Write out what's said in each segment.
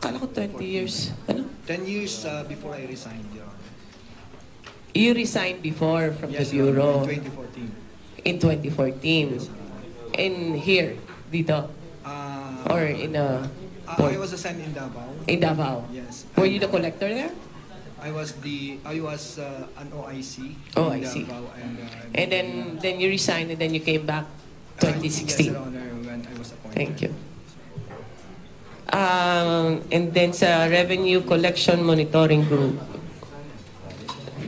Akala ko 20 years. Ano? 10 years before I resigned, Your Honor. You resigned before from Yes, the Bureau. in 2014. In 2014. Yes, In here, dito? Or in a... I was assigned in Davao. In Davao? Yes. Were you the collector there? I was an OIC. Oh, in I see. Davao And then you resigned and then you came back 2016. Yes, Your Honor, when I was appointed. Thank you. And then sa Revenue Collection Monitoring Group,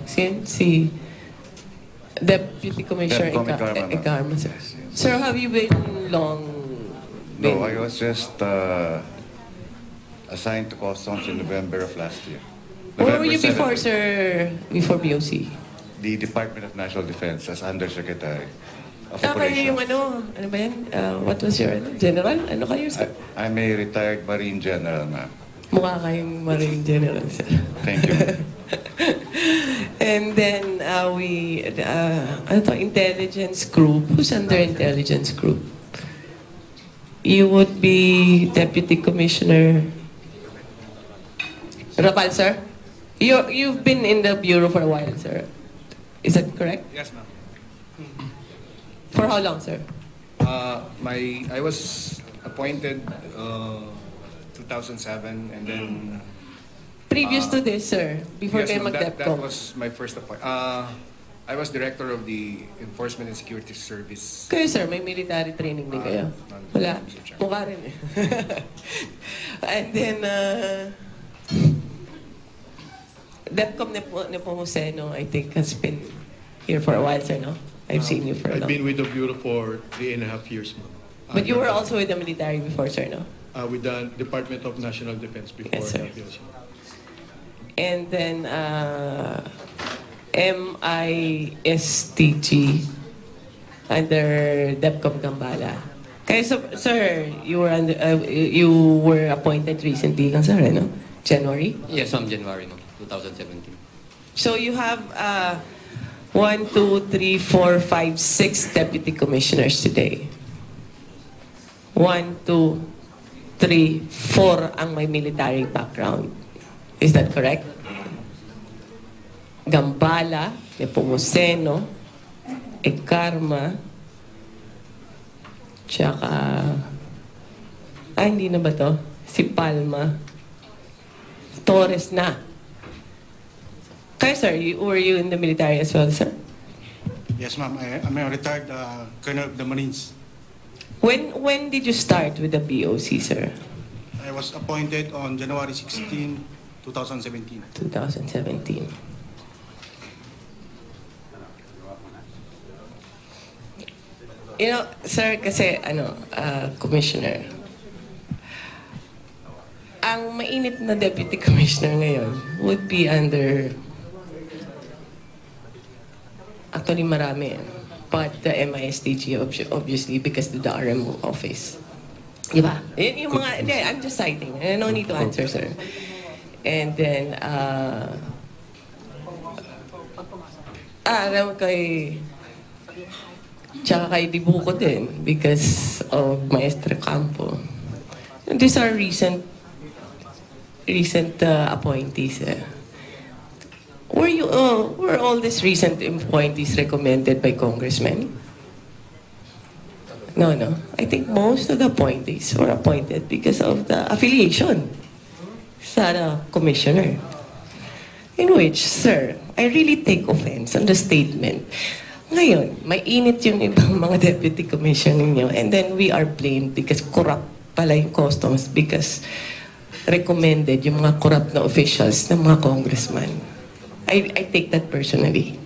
si Deputy Commissioner Ikarma, sir. Sir, have you been long? No, I was just assigned to Customs in November of last year. Where were you November before, 7th. sir? Before BOC? The Department of National Defense as Undersecretary of Kayo yung Operations. ano ba yan? What was your general? Ano kayo, sir? I'm a retired Marine General, ma'am. Mukha kayong Marine General, sir. Thank you. And then intelligence group. Who's under intelligence group? You would be Deputy Commissioner Rapal, sir? You've been in the Bureau for a while, sir. Is that correct? Yes, ma'am. For how long, sir? I was appointed 2007, and then Previous to this, sir, before yes, kayo ma'am, that mag-DepCom. was my first appointment. I was director of the Enforcement and Security Service. Kayo, sir, may military training din kayo? None, Wala. Mr. Chair. Mukha rin eh. And then, DepCom Nepomuceno, I think, has been here for a while, sir, no? I've seen you for a long I've been with the Bureau for 3.5 years, ma'am. But you were also with the military before, sir, no? With the Department of National Defense before. Yes, sir. the PLC. And then, MISTG under DepCom Gambala. Kaya, sir, you were appointed recently, sir, no? January? Yes, ma'am, January, no, 2017. So you have 1, 2, 3, 4, 5, 6 deputy commissioners today. 1, 2, 3, 4 ang may military background. Is that correct? Gambala, Nepomuceno, Ikarma, tsaka... hindi na ba to? Si Palma. Torres na. Kaya, sir, were you in the military as well, sir? Yes, ma'am. I'm a retired colonel of the Marines. When did you start with the BOC, sir? I was appointed on January 16, 2017. 2017. You know, sir, kasi, commissioner, ang mainit na deputy commissioner ngayon would be under, actually marami, but the MISTG obviously because of the RMO office. Diba? Yung mga, hindi, I'm just citing. No need to answer, sir. And then, alam kay, tsaka kay Dibuko din because of Maestre Campo. And these are recent appointees. Were all these recent appointees recommended by congressmen? No. I think most of the appointees were appointed because of the affiliation sa commissioner. In which, sir, I really take offense on the statement. Ngayon, mainit yung ibang mga deputy commissioner ninyo and then we are blamed because corrupt pala yung customs because recommended yung mga corrupt na officials ng mga congressman. I take that personally.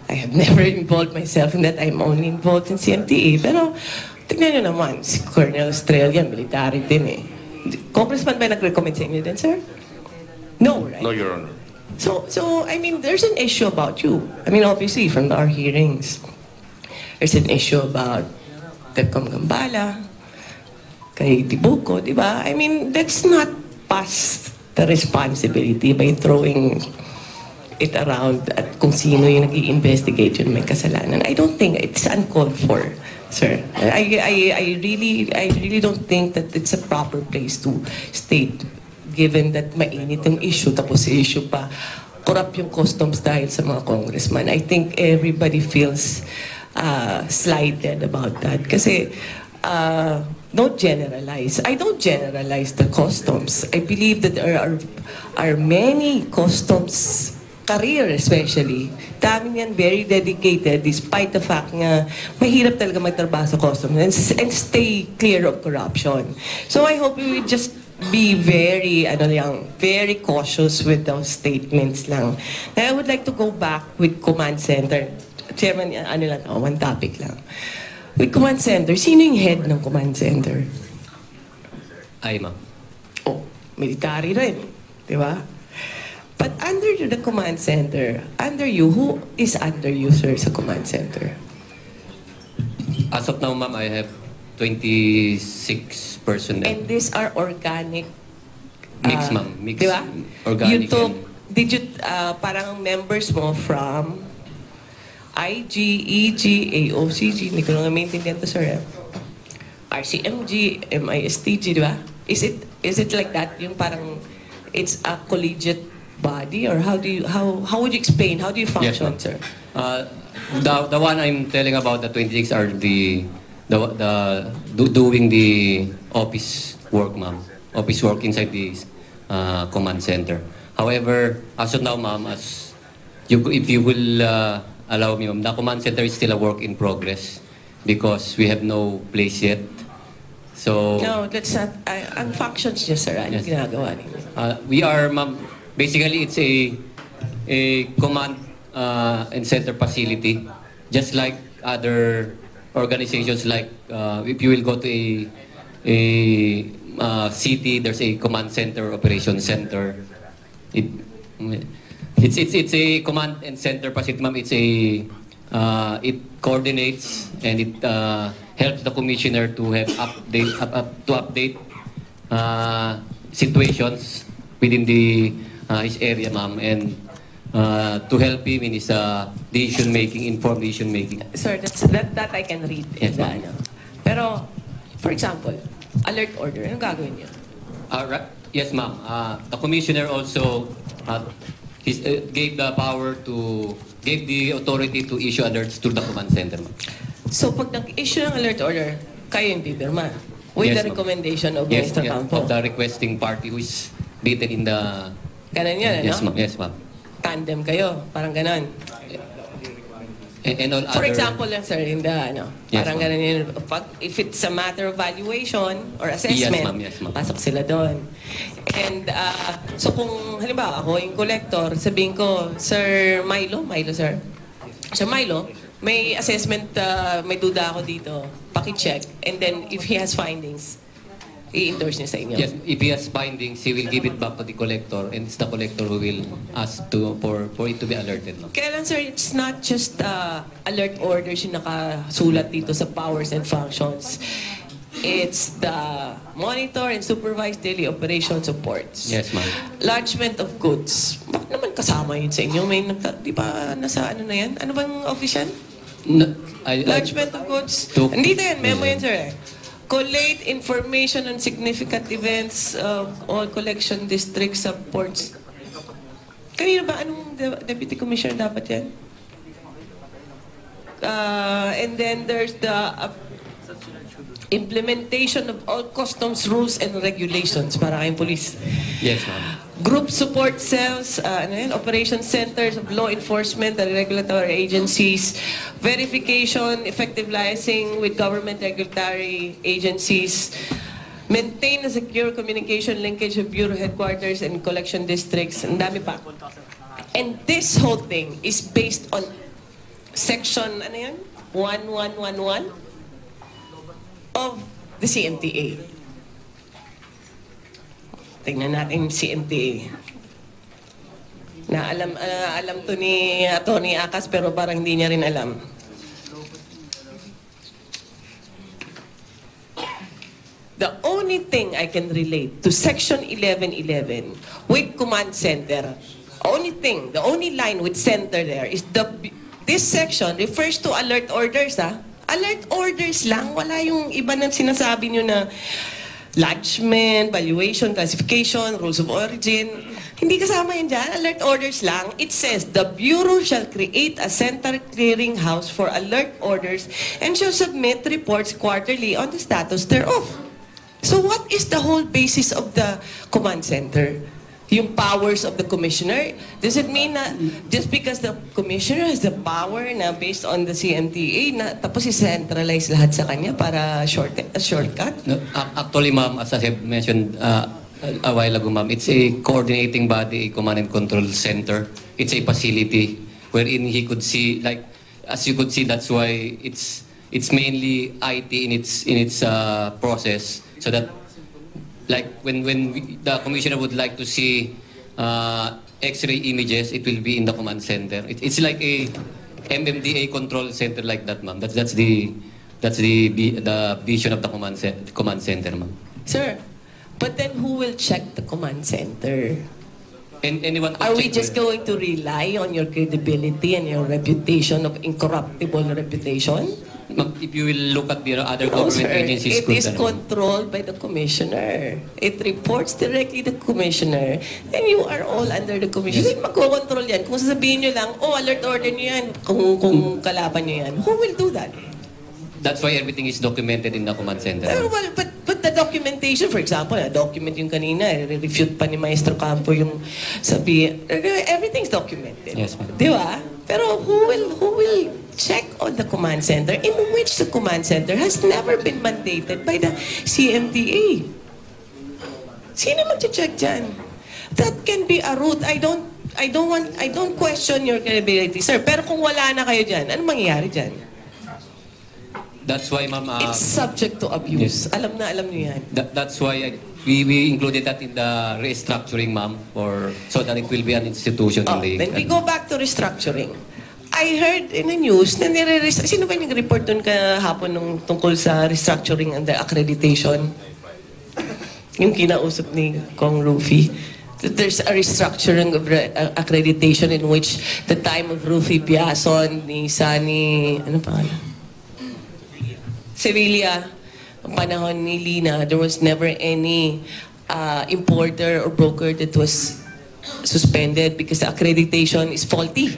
I have never involved myself in that. I'm only involved in CMTA. Pero, tignan nyo naman, si Colonel Estrella, military din eh. Congressman ba nag-recommend sa inyo din, sir? No, right? No, Your Honor. So I mean, there's an issue about you. I mean, obviously, from our hearings, there's an issue about DepCom Gambala, kay Dibuko, di ba? I mean, that's not past the responsibility by throwing it around at kung sino yung nag-i-investigate yun may kasalanan. I don't think it's uncalled for, sir. I really don't think that it's a proper place to state given that mainit yung issue, tapos issue pa, corrupt yung customs dahil sa mga congressman. I think everybody feels slighted about that. Kasi, don't generalize. I don't generalize the customs. I believe that there are many customs career especially. Dami yan very dedicated despite the fact nga mahirap talaga magtrabaho sa customs and stay clear of corruption. So I hope we will just be very, very cautious with those statements lang. And I would like to go back with command center. Chairman, one topic lang. With command center, sino yung head ng command center? Ay, ma'am. Oh, military rin. Di ba? But under the command center, under you, who is under you, sir, sa command center? As of now, ma'am, I have 26 personnel. And these are organic. Mix, ma'am. Mix. Di ba? Organic. Did you, parang members mo from IG, EG, AOCG, hindi ko lang maintindihan to, sir. RCMG, MISTG, di ba? Is it like that? Yung parang, it's a collegiate body, or how would you explain? How do you function, yes, sir? The one I'm telling about, the 26 are doing the office work, ma'am. Office work inside the command center. However, as of now, ma'am, if you will allow me, ma'am, the command center is still a work in progress because we have no place yet. So No, that's not. Ang functions niya, sir. Ano yes. ginagawa niyo? We are, ma'am, basically it's a command and center facility, just like other organizations. Like if you will go to a city, there's a command center, operation center. It's a command and center facility, ma'am. It's it coordinates and it helps the commissioner to have update situations within his area, ma'am, and to help him in his decision-making, informed decision-making. Sir, that I can read. Yes, ma'am. Pero, for example, alert order, anong gagawin niya? Yes, ma'am. The commissioner also gave the authority to issue alerts to the command center, ma'am. So, pag nag-issue ng alert order, kayo yung pipirma with Yes, the ma'am. recommendation of Yes, Mr. yes, Campo. of the requesting party who is written in the... Ganon yan, Yes, ano? ma'am. Yes, ma'am. Tandem kayo, parang ganon. And all For other... example lang, sir, in the, Yes, parang ma'am. ganon yun. If it's a matter of valuation or assessment, Yes, ma'am. pasok sila doon. And, so kung, halimbawa, ako yung collector, sabihin ko, Sir Milo, sir. Sir Milo, may assessment, may duda ako dito. Paki-check. And then, if he has findings, i-endorse niya sa inyo. Yes, if he has findings, he will give it back to the collector, and it's the collector who will ask for it to be alerted, ma'am. Kaya lang, sir, it's not just alert orders yung nakasulat dito sa powers and functions. It's the monitor and supervise daily operation supports. Yes, ma'am. Lodgement of goods. Bakit naman kasama yun sa inyo? Di ba nasa ano na yan? Ano bang office yan? No, Lodgement of goods. To- Andito yan, memo yan, sir. Collate information on significant events of all collection districts, subports. Kanina ba? Anong Deputy Commissioner dapat yan? And then there's the implementation of all customs rules and regulations para kayong police. Yes, ma'am. Group support cells, operation centers of law enforcement and regulatory agencies, verification, effective liaising with government regulatory agencies, maintain a secure communication linkage with bureau headquarters and collection districts, ang dami pa. And this whole thing is based on section, 1111 of the CMTA. Tingnan natin yung CMTA. Alam to ni Atty. Akas pero parang hindi niya rin alam. The only thing I can relate to Section 1111 with command center, the only line with center there is this section refers to alert orders, Alert orders lang, wala yung iba na sinasabi nyo na lodgement, valuation, classification, rules of origin. Hindi kasama yan dyan. Alert orders lang. It says, the Bureau shall create a center clearinghouse for alert orders and shall submit reports quarterly on the status thereof. So what is the whole basis of the command center? Yung powers of the commissioner? Does it mean na just because the commissioner has the power na based on the CMTA, na tapos i-centralize lahat sa kanya para shortcut? No, actually, ma'am, as I have mentioned a while ago, ma'am, it's a coordinating body, a command and control center. It's a facility wherein he could see, like, as you could see, that's why it's mainly IT in its process, so that, like, when the commissioner would like to see X-ray images, it will be in the command center. It's like a MMDA control center like that, ma'am. That's the vision of the command center, ma'am. Sir, but then who will check the command center? And anyone could Are we check just going to rely on your credibility and your reputation of incorruptible reputation? Ma'am, if you will look at the other No, government sir. agencies, It is controlled by the commissioner. It reports directly to the commissioner. Then you are all under the commissioner. Hindi magkocontrol yan. Kung sasabihin nyo lang, oh, alert order nyo yan, kung kalaban nyo yan, who will do that? That's why everything is documented in the command center. Well, but the documentation, for example, document yung kanina, refute pa ni Maestro Campo yung sabi, everything's documented. Yes, ma'am. Di ba? Pero who will check on the command center in which the command center has never been mandated by the CMTA? Sino mag-check dyan? That can be a route. I don't question your credibility, sir. Pero kung wala na kayo dyan, ano mangyayari dyan? That's why, ma'am, It's subject to abuse. Yes. Alam niyo yan. that's why we included that in the restructuring, ma'am, so that it will be an institution in the... Then we go back to restructuring. I heard in the news na sino ba yung report dun kahapon nung tungkol sa restructuring and the accreditation? Yung kinausap ni Kong Rufy. That there's a restructuring of accreditation in which the time of Rufy Biason, ni Sani, ano pa? Sevilla, ang panahon ni Lina, there was never any importer or broker that was suspended because the accreditation is faulty.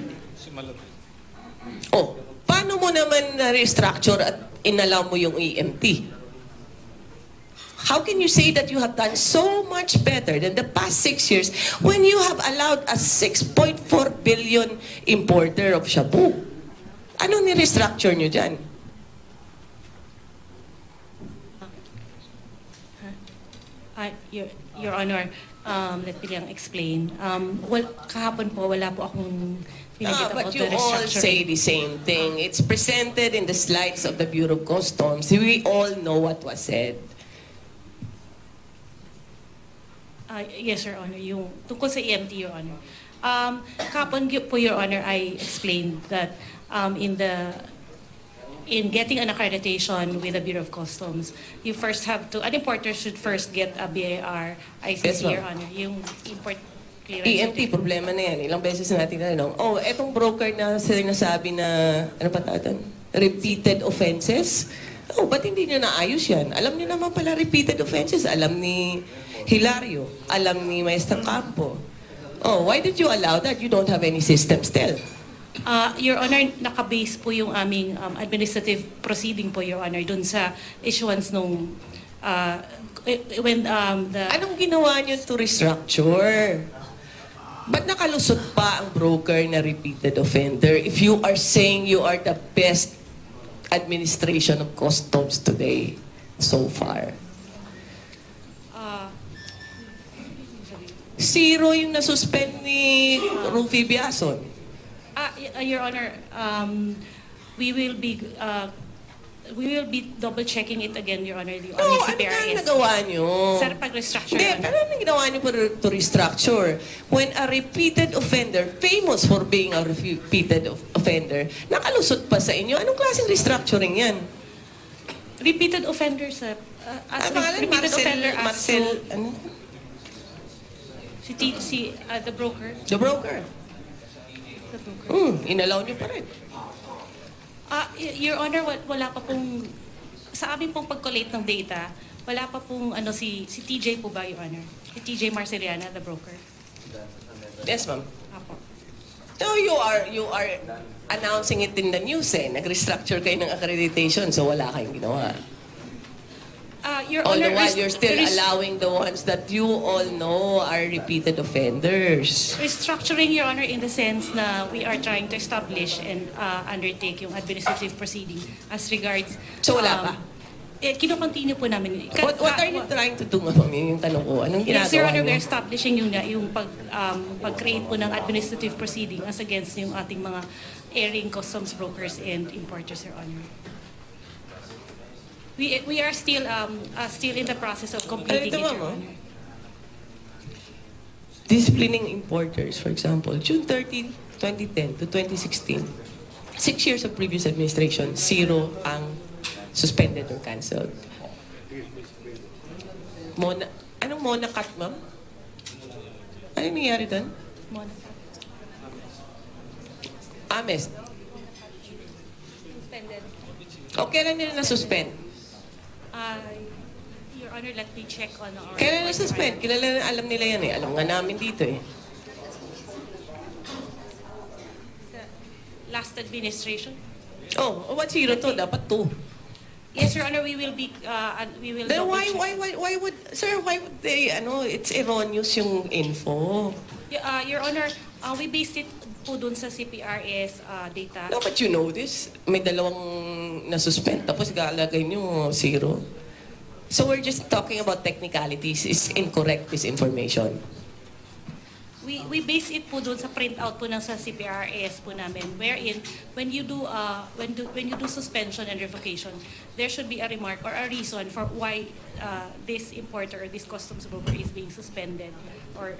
Oh, paano mo naman na-restructure at inalaw mo yung EMT? How can you say that you have done so much better than the past 6 years when you have allowed a 6.4 billion importer of shabu? Ano ni-restructure nyo dyan? Your Honor, let me lang explain. Well, kahapon po, wala po akong pinagkita But about you the all restructuring. say the same thing. It's presented in the slides of the Bureau of Customs. We all know what was said. Yes, Your Honor. Yung tungkol sa EMT, Your Honor. Kahapon po, Your Honor, I explained that in getting an accreditation with the Bureau of Customs, you first have to, an importer should first get a BAR ICC, Yes, ma'am. Your Honor. Yung import clearance. EMT, problema na yan. Ilang beses natin tanong, oh, etong broker na sinasabi na, ano pa tatan? Repeated offenses? Oh, ba't hindi nyo naayos yan? Alam nyo naman pala repeated offenses. Alam ni Hilario. Alam ni Maestro Campo. Oh, why did you allow that? You don't have any system still. Your Honor, nakabase po yung aming administrative proceeding po, Your Honor, dun sa issuance nung when the... Anong ginawa nyo to restructure? Ba't nakalusot pa ang broker na repeated offender if you are saying you are the best administration of customs today so far? Zero yung nasuspend ni Rufy Biason. Your Honor, we will be double checking it again, Your Honor. The No, ano CPRS. nga nagawa nyo? Sir, pag-restructure. Hindi, Your Honor. pero ano ginawa nyo to restructure? When a repeated offender, famous for being a repeated offender, nakalusot pa sa inyo, anong klaseng restructuring yan? Repeated offender, sir. Repeated offender as Marcel, to ano? the broker. The broker. The broker. Inalaw nyo pa rin. Your Honor, wala pa pong, sa aming pong pag-collate ng data, Wala pa pong si TJ po ba, Your Honor? Si TJ Marceliana, the broker. Yes, ma'am. Apo. No, you are announcing it in the news eh. Nag-restructure kayo ng accreditation, so wala kayong ginawa. Your All Honor, the while, you're still allowing the ones that you all know are repeated offenders. restructuring, Your Honor, in the sense na we are trying to establish and undertake yung administrative proceeding as regards... So wala pa? Kino-continue po namin. What are you trying to do, ma'am? Yun yung tanong ko. Anong ginagawa Yes, Your Honor, niyo? we're establishing yung pag-create po ng administrative proceeding as against yung ating mga airing customs brokers and importers, Your Honor. We are still in the process of completing it, Your Honor. Disciplining importers, for example, June 13, 2010 to 2016, 6 years of previous administration, 0 ang suspended or cancelled. Anong Monacat, ma'am? Ano nangyari doon? Monacat. Ames. Suspended. O kailan nila na-suspend? Your Honor, let me check on our... Kailan na-suspend? Kilala na, alam nila yan eh. Alam nga namin dito eh. Last administration? Oh, what 0 to? Dapat 2. Yes, Your Honor, we will Then why double-check. would, sir, why would they, it's erroneous yung info. Your Honor, we based it po dun sa CPRS data. No, but you know this. May dalawang na-suspend, tapos ikalagay nyo 0. So we're just talking about technicalities. Is incorrect this information. We base it po dun sa printout po ng sa CPRS po namin, wherein when you do suspension and revocation, there should be a remark or a reason for why this importer or this customs broker is being suspended or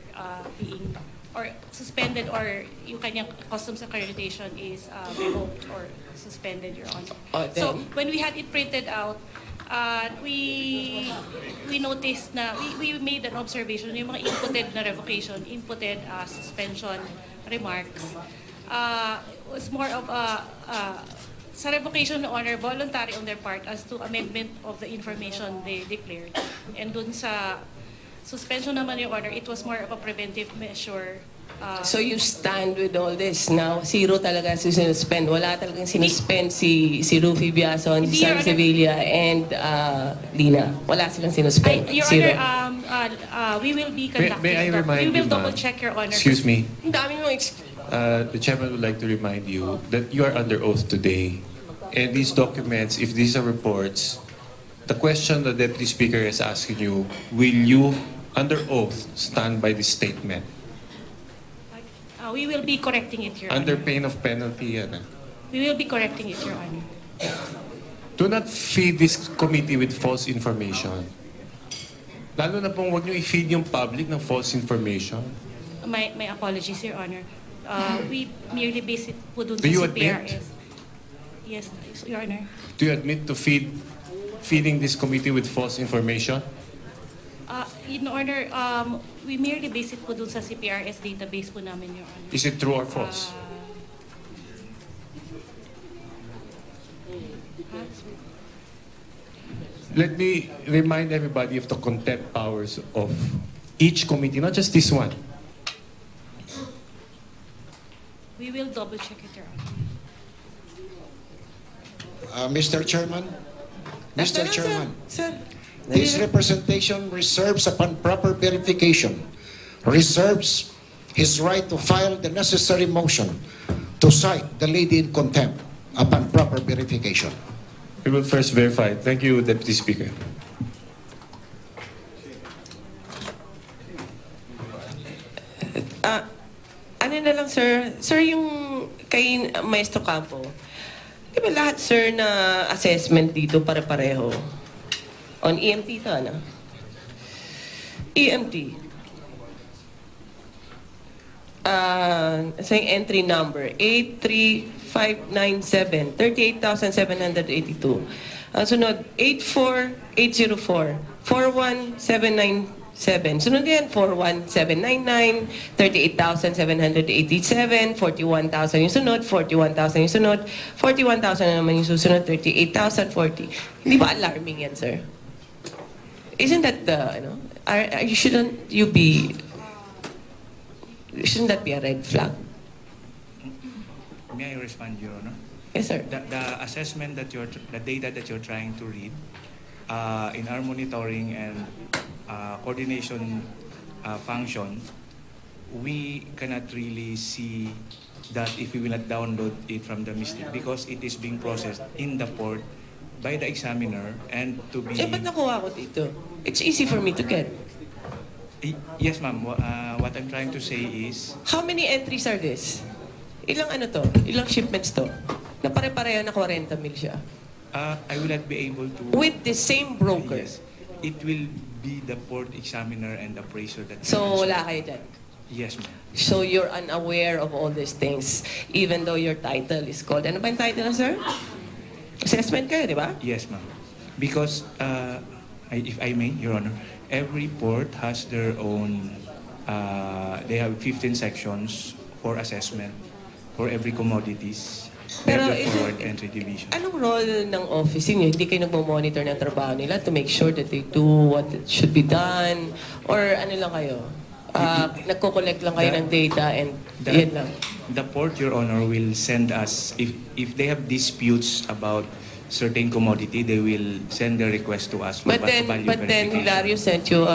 suspended or yung kanyang customs accreditation is revoked or suspended, Your Honor. So when we had it printed out, we noticed na we made an observation yung mga inputted na revocation, inputted suspension remarks was more of sa revocation, Your Honor, voluntary on their part as to amendment of the information they declared. And dun sa suspension naman, Your Honor, it was more of a preventive measure. So you stand with all this now? 0 talaga sinuspend. Wala talagang sinuspend si Rufy Biason, si Sam Sevilla, and Lina. Wala silang sinuspend. Your 0. Honor, we will be conducting. May I remind we will you, double ma'am? check, Your Honor. Excuse me. Ang dami mong The chairman would like to remind you that you are under oath today. And these documents, if these are reports, the question the Deputy Speaker is asking you, will you, under oath, stand by this statement? We will be correcting it, Your Under Honor. pain of penalty, yan. We will be correcting it, Your Honor. Do not feed this committee with false information. Lalo na pong huwag niyo i-feed yung public ng false information. My apologies, Your Honor. We merely base it po dun Do sa you CPRS. Yes, Your Honor. Do you admit to feeding this committee with false information? In order, we merely base it po dun sa CPRS database po namin, Your Honor. Is it true or false? Let me remind everybody of the contempt powers of each committee, not just this one. We will double check it, Your Honor. Mr. Chairman, Mr. Chairman, Sir. this representation reserves upon proper verification, reserves his right to file the necessary motion to cite the lady in contempt upon proper verification. We will first verify. Thank you, Deputy Speaker. Ano na lang, sir? Sir, yung kay Maestro Campo, di ba lahat, sir, na assessment dito pare-pareho? On EMT to, ano? EMT. Sa yung entry number, 83597, 38,782. Ang sunod, 84804, 41797. Sunod yan, 41799, 38,787, 41,000 yung sunod, 41,000 yung sunod, 41,000 na naman yung susunod, 38,040. Hindi ba alarming yan, sir? Isn't that shouldn't that be a red flag? May I respond, Your Honor? Yes, sir. The assessment that the data that you're trying to read, in our monitoring and coordination function, we cannot really see that if we will not download it from the mistake because it is being processed in the port by the examiner and to be... ba't nakuha ko dito? It's easy for me to get. Yes, ma'am. What I'm trying to say is... How many entries are this? Ilang Ilang shipments to? Na pare-pareho na 40 mil siya. I will not be able to... With the same broker? Yes. It will be the port examiner and appraiser that... So wala kayo dyan? Yes, ma'am. So you're unaware of all these things, even though your title is called... Ano ba yung title, sir? Assessment kayo, di ba? Yes, ma'am. Because, if I may, Your Honor, every port has their own... they have 15 sections for assessment for every commodities. Pero every forward entry division. Anong role ng office niyo? Hindi kayo nagmo-monitor ng trabaho nila to make sure that they do what should be done? Or ano lang kayo? Nagko-collect lang kayo ng data and yan lang? The port, Your Honor, will send us, if they have disputes about certain commodity, they will send the request to us for value verification. But then Hilario sent you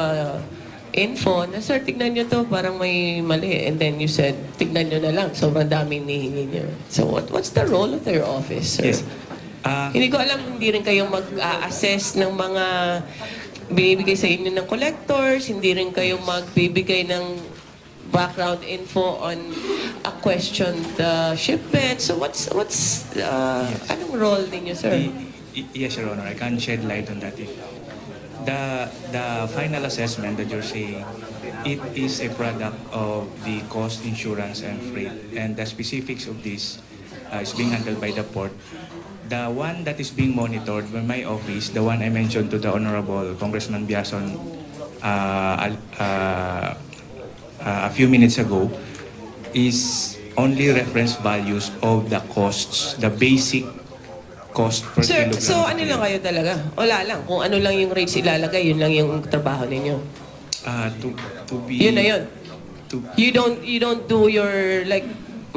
info na, sir, tignan nyo to, parang may mali. And then you said, tignan nyo na lang. Sobrang daming nihingi nyo. So what's the role of your office, sir? Yes. Hindi ko alam, hindi rin kayo mag-assess ng mga binibigay sa inyo ng collectors, hindi rin kayo magbibigay ng background info on a questioned shipment. So what's anong role ninyo, sir? Yes, Your Honor, I can shed light on that. The final assessment that you're saying, it is a product of the cost, insurance, and freight. And the specifics of this is being handled by the port. The one that is being monitored by my office, the one I mentioned to the Honorable Congressman Biason a few minutes ago, is only reference values of the costs, the basic cost per Sir, kilogram. so ano lang kayo talaga? Wala lang. Kung ano lang yung rates ilalagay, yun lang yung trabaho ninyo. To be... Yun na yun. You don't do your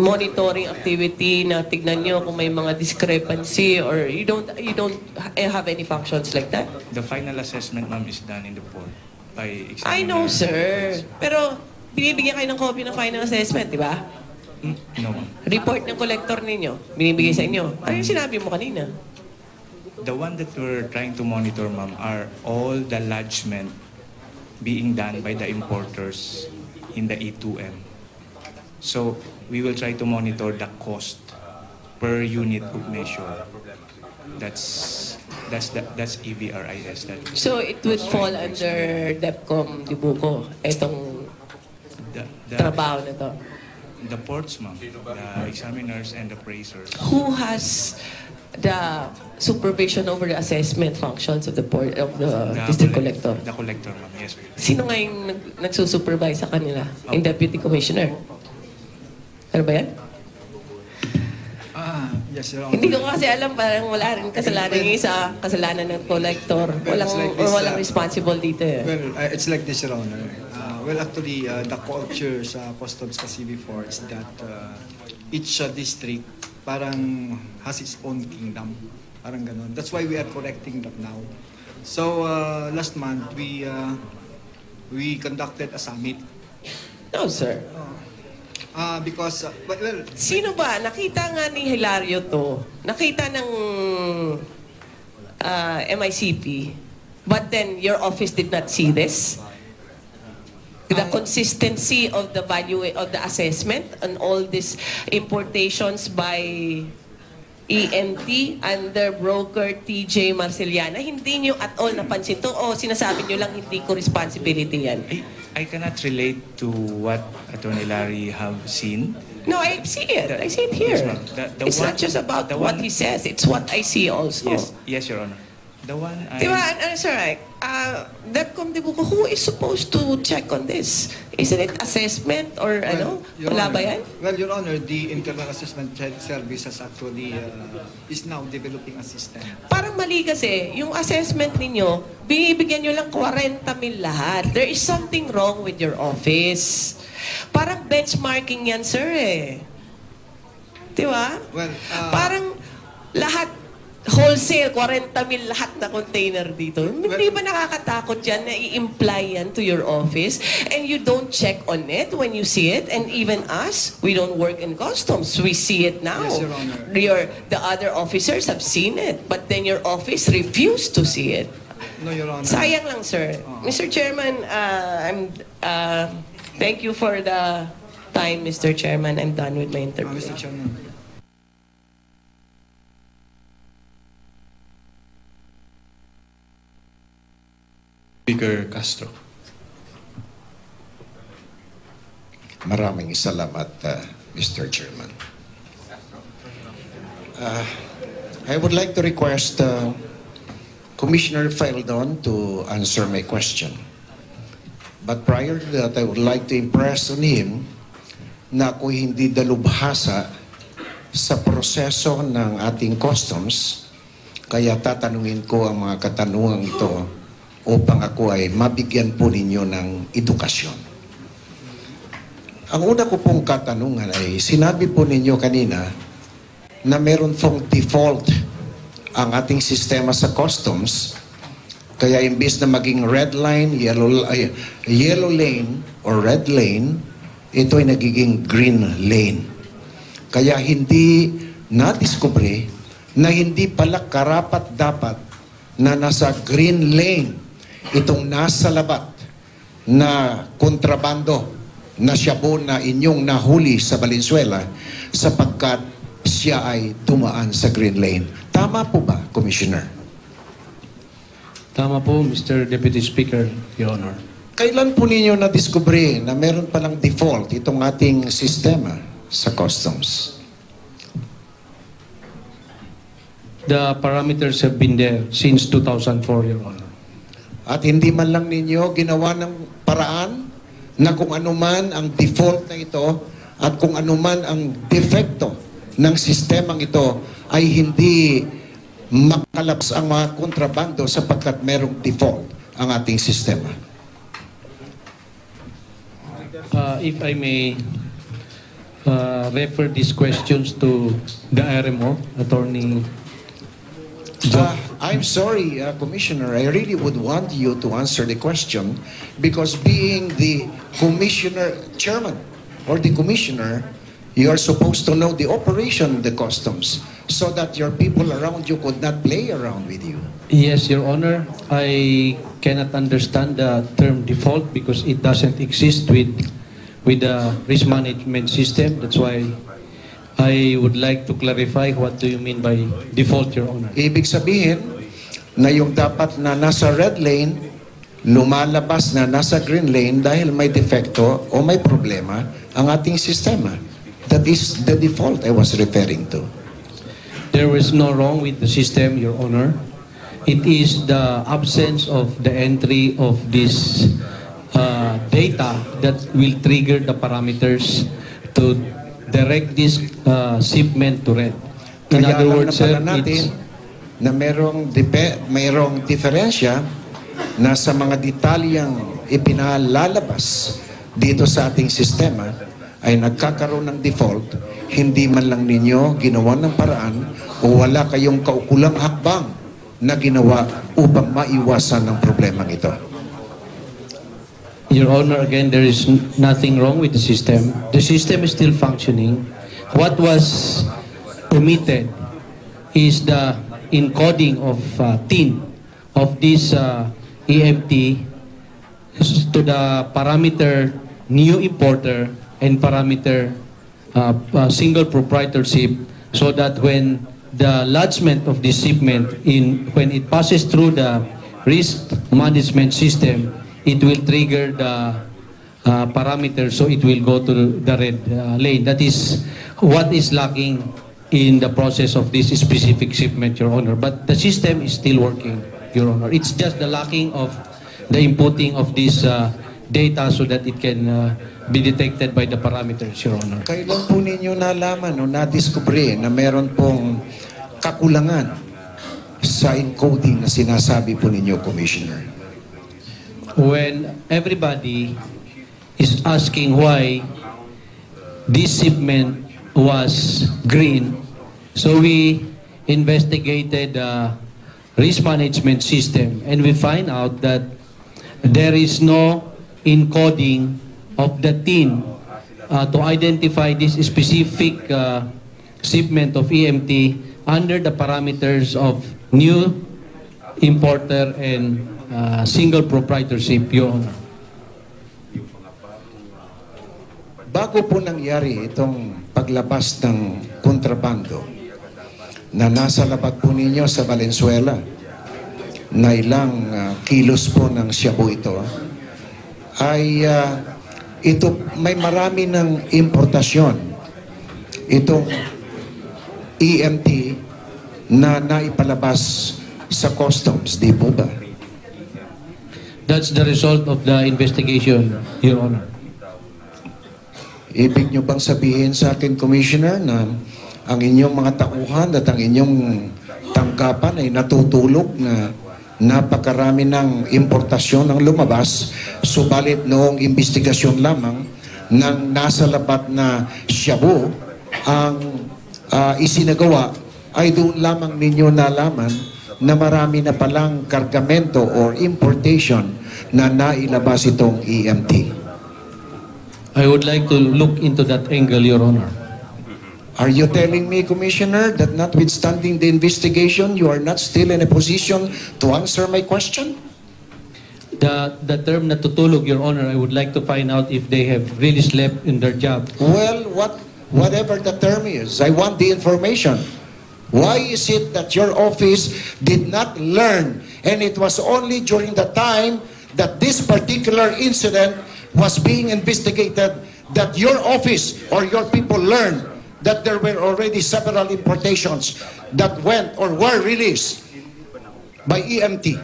monitoring activity na tignan nyo kung may mga discrepancy or you don't have any functions like that? The final assessment, ma'am, is done in the port by examiner. I know, sir. Pero binibigyan kayo ng copy ng final assessment, di ba? No, ma'am. Report ng collector ninyo, binibigay sa inyo. Ano yung sinabi mo kanina? The one that we're trying to monitor, ma'am, are all the lodgement being done by the importers in the E2M. So, we will try to monitor the cost per unit of measure. That's EVRIS. So, it would fall under DEPCOM Dibuco, itong trabaho na to? The ports, ma'am, the examiners and the appraisers. Who has the supervision over the assessment functions of the port of the district collector? The collector, ma'am, yes. Sino nga yung nagsusupervise sa kanila? Yung deputy commissioner? Ano ba yan? Yes, Your Honor. Hindi ko kasi alam, parang wala rin kasalanan yung isa, kasalanan ng collector. Walang responsible dito eh. Well, it's like this, Your Honor. Actually, the culture sa customs kasi before is that each district parang has its own kingdom. Parang ganun. That's why we are correcting that now. So, last month, we conducted a summit. No, sir. Because, well... Sino ba? Nakita nga ni Hilario to. Nakita ng MICP. But then, your office did not see this? The consistency of the value of the assessment on all these importations by EMT under broker TJ Marceliana, hindi nyo at all napansin to o sinasabi nyo lang hindi ko responsibility yan? I cannot relate to what Attorney Larry have seen. No, I see it. I see it here. Yes, it's not just about what he says. It's what I see also. Yes, Your Honor. The one I... Diba, sir, that Comdibuco, who is supposed to check on this? Isn't it assessment or Your wala ba Honor, yan? Well, Your Honor, the Internal Assessment Service has actually is now developing a system. Parang mali kasi, yung assessment ninyo, binibigyan nyo lang 40 mil lahat. There is something wrong with your office. Parang benchmarking yan, sir, eh. Diba? Well, parang lahat, wholesale, 40 mil lahat na container dito. Hindi ba nakakatakot yan na i-imply yan to your office and you don't check on it when you see it? And even us, we don't work in customs. We see it now. Yes, Your Honor. The other officers have seen it, but then your office refused to see it. No, Your Honor. Sayang lang, sir. Mr. Chairman, thank you for the time, Mr. Chairman. I'm done with my interview. Mr. Chairman. Speaker Castro. Maraming salamat, Mr. Chairman. I would like to request Commissioner Faildon to answer my question. But prior to that, I would like to impress on him na ako hindi dalubhasa sa proseso ng ating customs, kaya tatanungin ko ang mga katanungan ito upang ako ay mabigyan po ninyo ng edukasyon. Ang una ko pong katanungan ay, sinabi po ninyo kanina na meron pong default ang ating sistema sa customs, kaya imbis na maging red line, yellow lane or red lane, ito ay nagiging green lane. Kaya hindi na-discover na hindi pala karapat-dapat na nasa green lane itong nasa labat na kontrabando na shabu na inyong nahuli sa Valenzuela sapagkat siya ay dumaan sa green lane. Tama po ba, Commissioner? Tama po, Mr. Deputy Speaker, Your Honor. Kailan po ninyo na-discover na meron palang default itong ating sistema sa customs? The parameters have been there since 2004, Your Honor. At hindi man lang ninyo ginawa ng paraan na kung anuman ang default na ito at kung anuman ang defekto ng sistemang ito ay hindi makalabas ang mga kontrabando sapagkat merong default ang ating sistema. If I may refer these questions to the RMO, Attorney I'm sorry, Commissioner. I really would want you to answer the question because being the Commissioner, Chairman, or the Commissioner, you are supposed to know the operation of the customs so that your people around you could not play around with you. Yes, Your Honor. I cannot understand the term default because it doesn't exist with the risk management system. That's why I would like to clarify what do you mean by default, Your Honor. Ibig sabihin na yung dapat na nasa red lane, lumalabas na nasa green lane dahil may defekto o may problema ang ating sistema. That is the default I was referring to. There is no wrong with the system, Your Honor. It is the absence of the entry of this data that will trigger the parameters to direct this shipment to red. In Kaya other alam words, na pala sir, natin na mayroong diferensya na sa mga detalyang ipinalalabas dito sa ating sistema ay nagkakaroon ng default, hindi man lang ninyo ginawa ng paraan o wala kayong kaukulang hakbang na ginawa upang maiwasan ng problemang ito. Your Honor, again, there is nothing wrong with the system. The system is still functioning. What was omitted is the encoding of TIN of this EMT to the parameter new importer and parameter single proprietorship, so that when the lodgement of this shipment when it passes through the risk management system, it will trigger the parameter, so it will go to the red lane. That is what is lacking in the process of this specific shipment, Your Honor. But the system is still working, Your Honor. It's just the lacking of the inputting of this data so that it can be detected by the parameters, Your Honor. Kailan po ninyo nalaman o nadiskubre na meron pong kakulangan sa encoding na sinasabi po ninyo, Commissioner? When everybody is asking why this shipment was green, so we investigated the risk management system and we find out that there is no encoding of the tin to identify this specific shipment of EMT under the parameters of new importer and single proprietorship, Your Honor. Bago po nangyari itong paglabas ng kontrabando na nasa labat po ninyo sa Valenzuela, na ilang kilos po ng shabu ito, ay ito may marami ng importasyon itong EMT na naipalabas sa customs, di po ba? That's the result of the investigation, Your Honor. Ibig nyo bang sabihin sa akin, Commissioner, na ang inyong mga tauhan at ang inyong tanggapan ay natutulog na napakarami ng importasyon ang lumabas, subalit noong investigasyon lamang ng nasa labat na shabu ang isinagawa, ay doon lamang ninyo nalaman na marami na palang kargamento or importation na nailabas itong EMT? I would like to look into that angle, Your Honor. Are you telling me, Commissioner, that notwithstanding the investigation, you are not still in a position to answer my question? The term natutulog, Your Honor, I would like to find out if they have really slept in their job. Well, whatever the term is, I want the information. Why is it that your office did not learn, and it was only during the time that this particular incident was being investigated, that your office or your people learned that there were already several importations that went or were released by EMT?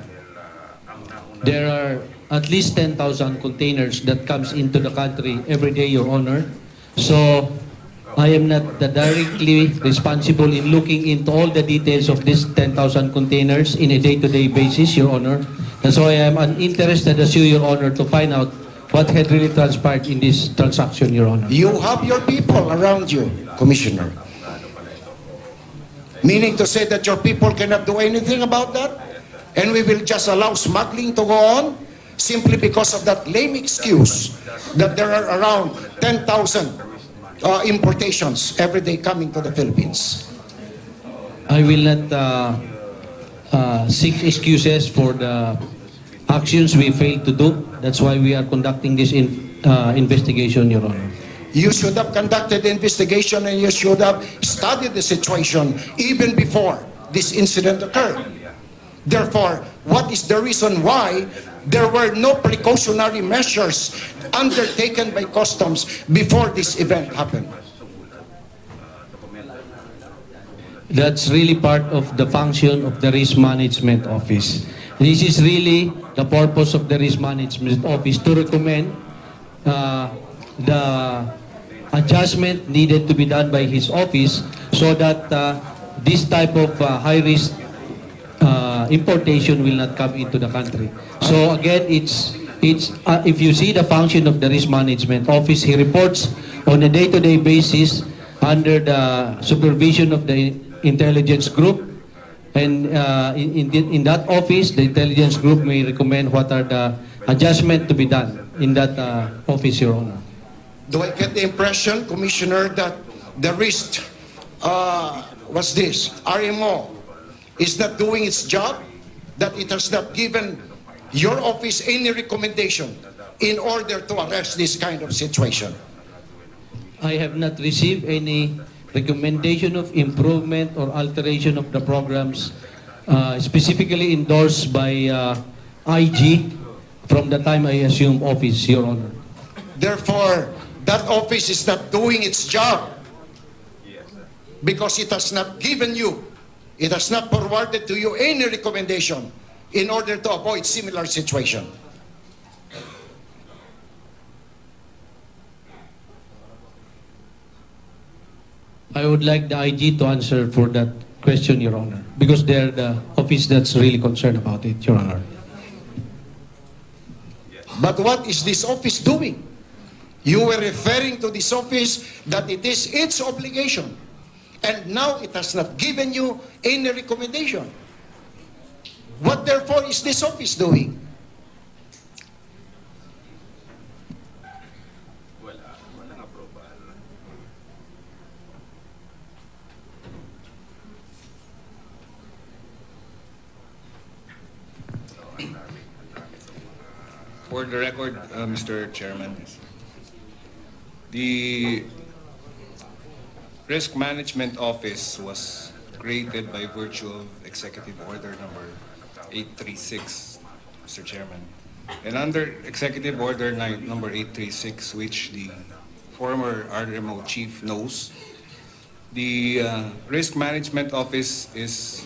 There are at least 10,000 containers that comes into the country every day, Your Honor. So I am not directly responsible in looking into all the details of these 10,000 containers in a day-to-day basis, Your Honor. That's why I am interested, as you, Your Honor, to find out what had really transpired in this transaction, Your Honor. You have your people around you, Commissioner. Meaning to say that your people cannot do anything about that? And we will just allow smuggling to go on simply because of that lame excuse that there are around 10,000 importations every day coming to the Philippines? I will not seek excuses for the actions we failed to do. That's why we are conducting this investigation, Your Honor. You should have conducted the investigation and you should have studied the situation even before this incident occurred. Therefore, what is the reason why there were no precautionary measures undertaken by customs before this event happened? That's really part of the function of the Risk Management Office. This is really the purpose of the Risk Management Office, to recommend the adjustment needed to be done by his office so that this type of high-risk importation will not come into the country. So again, it's if you see the function of the Risk Management Office, he reports on a day-to-day basis under the supervision of the intelligence group. And in that office, the intelligence group may recommend what are the adjustments to be done in that office, Your Honor. Do I get the impression, Commissioner, that the risk was this? RMO is not doing its job, that it has not given your office any recommendation in order to arrest this kind of situation? I have not received any recommendation of improvement or alteration of the programs specifically endorsed by IG from the time I assumed office, Your Honor. Therefore, that office is not doing its job because it has not given you, it has not forwarded to you any recommendation in order to avoid similar situation. I would like the IG to answer for that question, Your Honor, because they're the office that's really concerned about it, Your Honor. But what is this office doing? You were referring to this office that it is its obligation, and now it has not given you any recommendation. What therefore is this office doing? For the record, Mr. Chairman, the Risk Management Office was created by virtue of Executive Order number 836, Mr. Chairman. And under Executive Order number 836, which the former RMO chief knows, the Risk Management Office is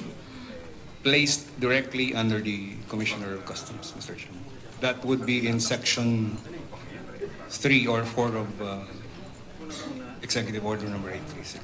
placed directly under the Commissioner of Customs, Mr. Chairman. That would be in section 3 or 4 of Executive Order number 836.